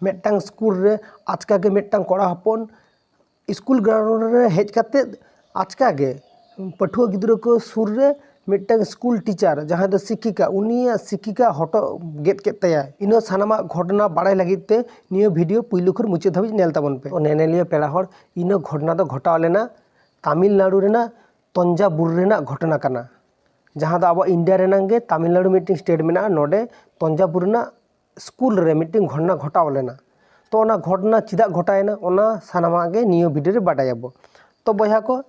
मिट्टांग school रे आचका के मिट्टांग कोड़ा हपन school ground रे हेज काते आचका के पठुआ गिद्रो को सुर रे मिट्टांग स्कूल टीचर जहाँ दो शिक्षिका उनिया शिक्षिका हटो गेट केतया इनो सानामा घटना बाड़ाई लगित ते नियो वीडियो पुइलु खुर मुचे धाबिज नेल ताबन पे नेनेलिया पेड़ा हर इनो घटना दो घटाव लेना तमिलनाडु रेना तंजाबुर रेना घटना काना जहाँ दो अब इंडिया रेनांगे तमिलनाडु मिट्टिंग स्टेट मेना नोडे तंजाबुर रेना स्कूल रे मिट्टिंग घटना घटाव लेना तो ओना घटना चिदा घटायना ओना सानामा गे नियो वीडियो रे बाडायाबो तो बया को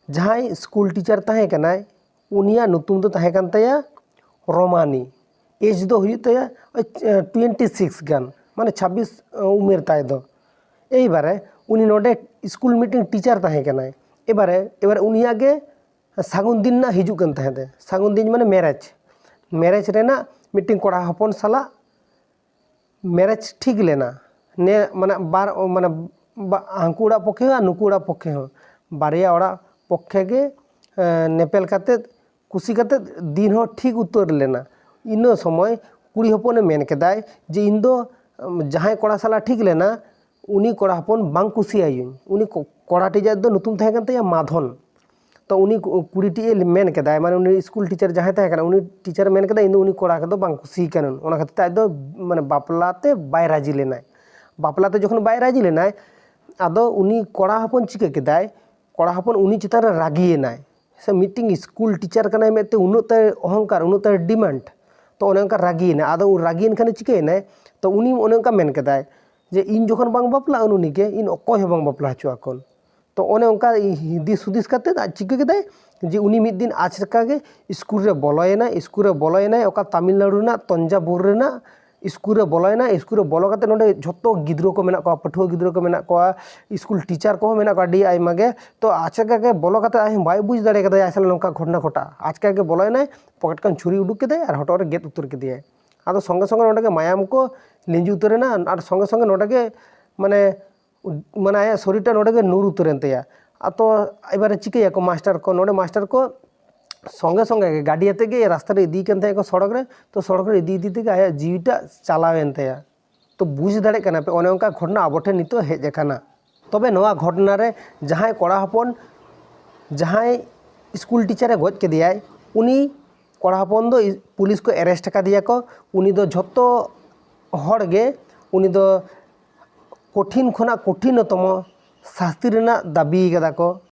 जहाँ स्कूल टीचर ताहे कनाय उनिया नुतुम दो ताहे कान तया रोमानी एज दो हुई तया 26 गान माने 26 उमेर ताय दो एबारे उनी नोडे स्कूल मीटिंग टीचर ताहे कनाय एबारे उनिया गे सागुन दिन ना हिजु कन ताहे दे सागुन दिन माने मैरेज रेना मीटिंग कोड़ा हपन साला मैरेज ठीक लेना ने माने बार माने हांकुड़ा पक्षे नुकुड़ा पक्षे हो बारिया ओड़ा पक्षे गे नेपेल काते कुसी काते दिन हो ठीक उतर लेना इनो समय कुड़ी हपने मेन केदाय जे इन दो जहाँ कोड़ा साला ठीक लेना उनी कोड़ा हपन बांग कुसी आयुन उनी कोड़ा टीचर दो नुतुम ताहे कान तया माधन तो उनी कुड़ी टी मेन केदाय माने उनी स्कूल टीचर जहाँ ताहे काना उनी टीचर मेन केदाय इन उनी कोड़ा के बांग कुसी कानन ओना खातिर ताय दो माने बापलाते बाय राजी लेनाय बापलाते जखन बाय राजी लेनाय आदो उनी कोड़ा हपन चिका केदाय कोड़ा हपन उनी चितान रागियेनाय से मीटिंग स्कूल टीचर कनाय मेते उन्नत अहंकार उन्नत डिमांड तो ओने उनका रागियेना आदो रागियेन खाने चिकायनाय तो उनी ओने उनका मेन केदाय जे इन जखन बांग बापला उनी के इन अकय हो बांग बापला हचुआकन तो ओने उनका दिस हुदिस काते चिका केदाय जे उनी मिद दिन आचका के स्कूल रे बोलयना ओका तमिलनाडु रेना तंजाबुर रेना स्कूल रे बोलो काते नोडे झोत्तो गिद्रो को मेना को पठुआ गिद्रो को मेना को स्कूल टीचर को मेना को आडी आइमा गे तो आचका के बोलो काते आइ बाय बुझ दाड़े कदा आसल नोंका घटना घटा आचका के बोलयनाय पॉकेट कान छुरी उडुक केदे आर हटो रे गेट उतर केदे आदो संगे संगे नोडे के मायाम को लिंजु उतरेना आर संगे संगे नोडे के माने आया शरीरटा नोडे के नूर उतरेन तया तो एबारे चिकाया को मास्टर को संगे संगे गाड़ी आते के रास्ता रे इदी कन को सड़क रे तो सड़क रे इदी इदी आया जीविटा चलावेन तया तो बुझ दाड़े कना पे ओने उनका घटना आबोठे नितो हेज आकाना तबे नोआ घटना रे जहां कोड़ा हपन जहां स्कूल टीचर गज केदियाय उनी कोड़ा हपन दो पुलिस को अरेस्ट का दिया को उनी दो झोत्तो हड़ गे उनी दो कठिन खना कठिनतम शास्ति रेना दाबी कदा को।